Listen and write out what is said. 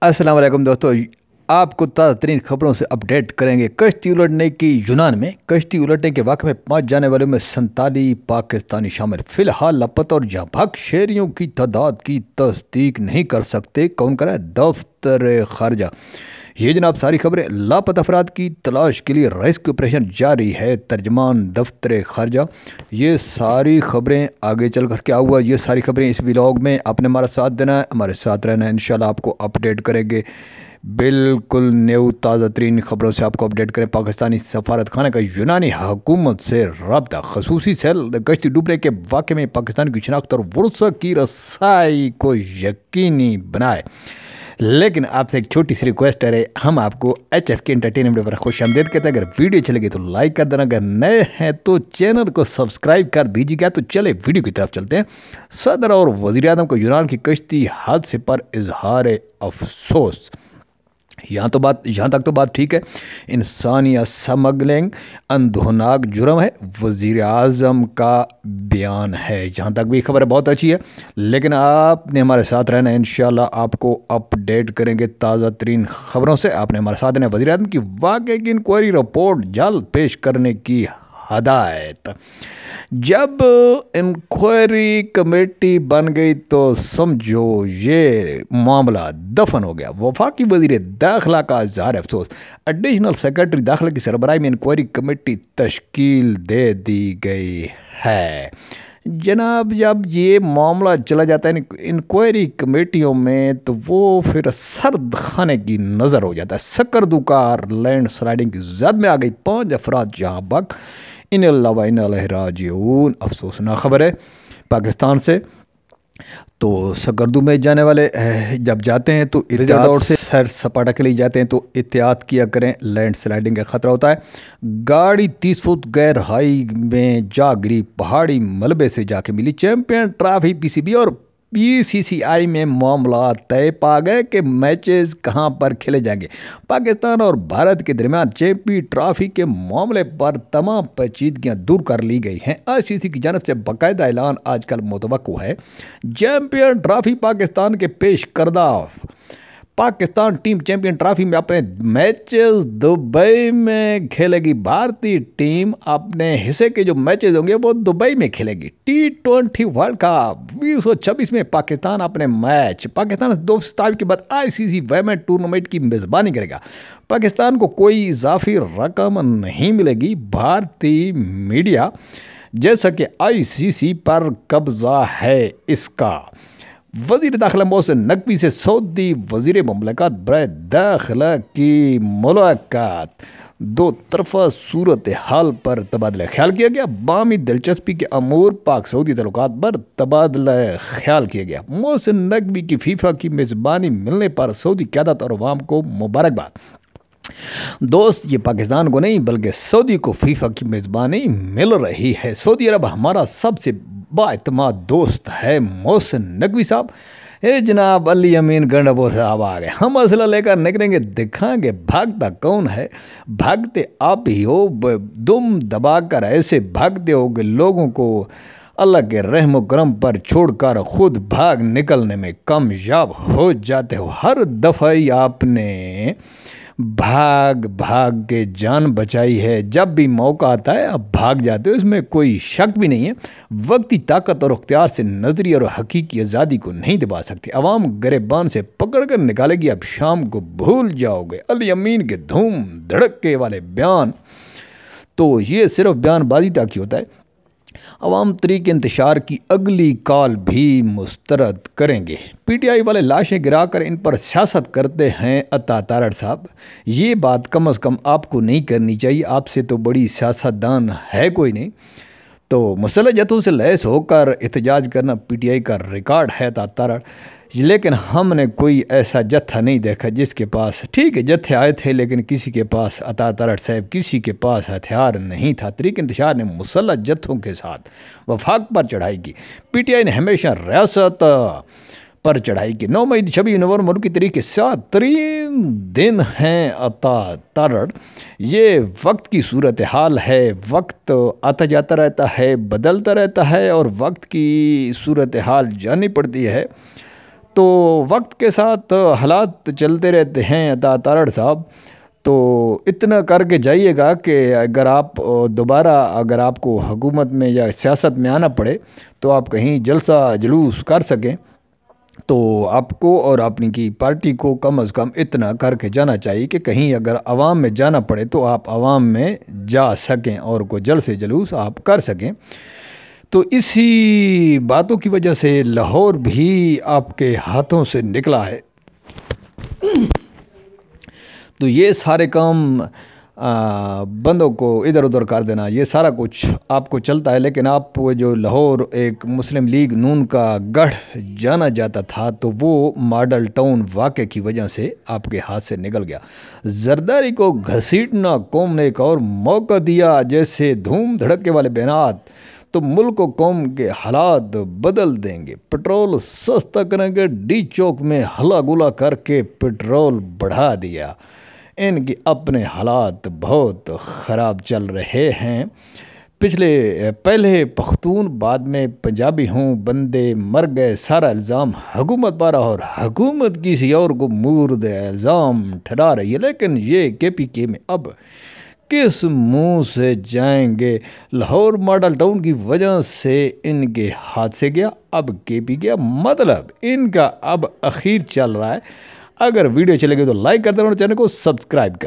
अस्सलाम वालेकुम दोस्तों, आपको ताज़ा तरीन खबरों से अपडेट करेंगे। कश्ती उलटने की यूनान में कश्ती उलटने के वाक़े में 5 जाने वालों में 47 पाकिस्तानी शामिल। फिलहाल लापता और जाबाक शहरियों की तादाद की तस्दीक नहीं कर सकते। कौन करे? दफ्तर खारजा। ये जनाब सारी खबरें। लापता अफराद की तलाश के लिए रेस्क्यू ऑपरेशन जारी है। तर्जमान दफ्तर खारजा। ये सारी खबरें आगे चल कर क्या हुआ, ये सारी खबरें इस व्लॉग में आपने हमारा साथ देना है, हमारे साथ रहना है। इंशाल्लाह आपको अपडेट करेंगे, बिल्कुल न्यू ताज़ा तरीन खबरों से आपको अपडेट करें। पाकिस्तानी सफारत खाना का यूनानी हुकूमत से रब्ता। खसूसी सेल कश्ती डूबने के वाक़े में पाकिस्तान की शनाख्त और वुरसा की रसाई को यकीनी बनाए। लेकिन आपसे एक छोटी सी रिक्वेस्ट है, हम आपको HF के एंटरटेनमेंट पर खुश आमदीद कहते हैं। अगर वीडियो चलेगी तो लाइक कर देना, अगर नए हैं तो चैनल को सब्सक्राइब कर दीजिएगा। तो चले वीडियो की तरफ चलते हैं। सदर और वज़ीर आज़म को यूनान की कश्ती हादसे पर इजहार अफसोस। यहाँ तक तो बात ठीक है। इंसानियत स्मगलिंग अंधोनाक जुर्म है, वज़ीर आज़म का बयान है। यहाँ तक भी खबर बहुत अच्छी है, लेकिन आपने हमारे साथ रहना है। इंशाल्लाह आपको अपडेट करेंगे ताज़ा तरीन खबरों से। आपने हमारे साथ रहना है। वज़ीर आज़म की वाक़े की इंक्वायरी रिपोर्ट जल्द पेश करने की हदायत। जब इंक्वायरी कमेटी बन गई तो समझो ये मामला दफन हो गया। वफाकी वज़ीर दाखिला का इज़हार अफसोस। एडिशनल सेक्रेटरी दाखिला की सरबराही में इंक्वायरी कमेटी तश्कील दे दी गई है। जनाब, जब ये मामला चला जाता है इंक्वायरी कमेटियों में तो वो फिर सर्द खाने की नज़र हो जाता है। सकरदुकार लैंड स्लाइडिंग की जद में आ गई, 5 अफराद जहाँ बक। इन राजिऊन। अफसोसनाक खबर है पाकिस्तान से। तो सकरदू में जाने वाले जब जाते हैं तो इत्याद से सैर सपाटा के लिए जाते हैं तो एहतियात किया करें, लैंड स्लाइडिंग का ख़तरा होता है। गाड़ी 30 फुट गैर हाई में जा गिरी, पहाड़ी मलबे से जाके मिली। चैंपियन ट्रॉफी PCB और BCCI में मामला तय पा गए कि मैचेस कहां पर खेले जाएंगे। पाकिस्तान और भारत के दरमियान चैंपियन ट्रॉफी के मामले पर तमाम पेचीदगियां दूर कर ली गई हैं। ICC की जानब से बाकायदा ऐलान आजकल मुतवक्को है। चैंपियन ट्रॉफी पाकिस्तान के पेश करदा पाकिस्तान टीम चैंपियन ट्रॉफी में अपने मैचेस दुबई में खेलेगी। भारतीय टीम अपने हिस्से के जो मैचेस होंगे वो दुबई में खेलेगी। T20 वर्ल्ड कप 2026 में पाकिस्तान अपने मैच पाकिस्तान 2 के बाद ICC वुमेन टूर्नामेंट की मेज़बानी करेगा। पाकिस्तान को कोई इजाफी रकम नहीं मिलेगी। भारतीय मीडिया जैसा कि ICC पर कब्जा है इसका। वज़ीर दाखिला मोहसिन नकवी से सऊदी वज़ीर मुमलकत बराए दाखिला की मुलाकात। 2 तरफ़ा सूरत हाल पर तबादला ख्याल किया गया। बामी दिलचस्पी के अमूर पाक सऊदी तल्लुकात पर तबादला ख्याल किया गया। मोहसिन नकवी की फीफा की मेज़बानी मिलने पर सऊदी क़यादत और अवाम को मुबारकबाद। दोस्त, ये पाकिस्तान को नहीं बल्कि सऊदी को फीफा की मेज़बानी मिल रही है। सऊदी अरब हमारा सबसे बाएतमाद दोस्त है। मोहसिन नकवी साहब, जनाब अली अमीन गंडापुर साहब आ गए। हम असला लेकर निकलेंगे, दिखाएंगे भागता कौन है। भागते आप ही हो, दुम दबाकर ऐसे भागते हो कि लोगों को अल्लाह के रहम करम पर छोड़कर खुद भाग निकलने में कामयाब हो जाते हो। हर दफ़ा ही आपने भाग के जान बचाई है। जब भी मौका आता है आप भाग जाते हो, इसमें कोई शक भी नहीं है। वक्ती ताकत और अख्तियार से नजरी और हकीकी आज़ादी को नहीं दबा सकती। अवाम गिरबान से पकड़ कर निकालेगी, अब शाम को भूल जाओगे। अली अमीन के धूम धड़के वाले बयान, तो ये सिर्फ बयानबाजी तक ही होता है। अवाम तरीके इंतशार की अगली कॉल भी मुस्तरद करेंगे। PTI वाले लाशें गिरा कर इन पर सियासत करते हैं। अता तारड़ साहब, ये बात कम अज़ कम आपको नहीं करनी चाहिए। आपसे तो बड़ी सियासतदान है कोई नहीं। तो मुसल्लह जत्थों से लैस होकर एहतजाज करना PTI का रिकॉर्ड है अता तारड़। लेकिन हमने कोई ऐसा जत्था नहीं देखा जिसके पास, ठीक है जत्थे आए थे लेकिन किसी के पास, अता तारड़ साहब, किसी के पास हथियार नहीं था। तरीके इंतशार ने मुसल्लह जत्थों के साथ वफाक पर चढ़ाई की। PTI ने हमेशा रियासत पर चढ़ाई की। 9 मई 26 नवंबर मुल्क की तरीके 7 दिन हैं अता तारड़। ये वक्त की सूरत हाल है। वक्त आता जाता रहता है, बदलता रहता है और वक्त की सूरत हाल जाननी पड़ती है। तो वक्त के साथ हालात चलते रहते हैं अता तारड़ साहब। तो इतना करके जाइएगा कि अगर आप दोबारा अगर आपको हुकूमत में या सियासत में आना पड़े तो आप कहीं जलसा जुलूस कर सकें। तो आपको और अपनी की पार्टी को कम अज़ कम इतना करके जाना चाहिए कि कहीं अगर आवाम में जाना पड़े तो आप आवाम में जा सकें और को जल्द से जुलूस आप कर सकें। तो इसी बातों की वजह से लाहौर भी आपके हाथों से निकला है। तो ये सारे काम बंदों को इधर उधर कर देना, ये सारा कुछ आपको चलता है। लेकिन आप वो जो लाहौर एक मुस्लिम लीग नून का गढ़ जाना जाता था, तो वो मॉडल टाउन वाक़े की वजह से आपके हाथ से निकल गया। जरदारी को घसीटना कौम ने एक और मौका दिया, जैसे धूम धड़के वाले बयानात तो मुल्क को कौम के हालात बदल देंगे। पेट्रोल सस्ता करेंगे, डी चौक में हला गुला करके पेट्रोल बढ़ा दिया। इनके अपने हालात बहुत ख़राब चल रहे हैं। पहले पख्तून बाद में पंजाबी हूँ, बंदे मर गए, सारा इल्ज़ाम हुकूमत पर और हुकूमत किसी और को मुर्द इल्ज़ाम ठहरा रही है। लेकिन ये KPK में अब किस मुंह से जाएंगे? लाहौर मॉडल टाउन की वजह से इनके हाथ से गया, अब KPK मतलब इनका अब अखीर चल रहा है। अगर वीडियो चलेगी तो लाइक करते रहना, चैनल को सब्सक्राइब कर।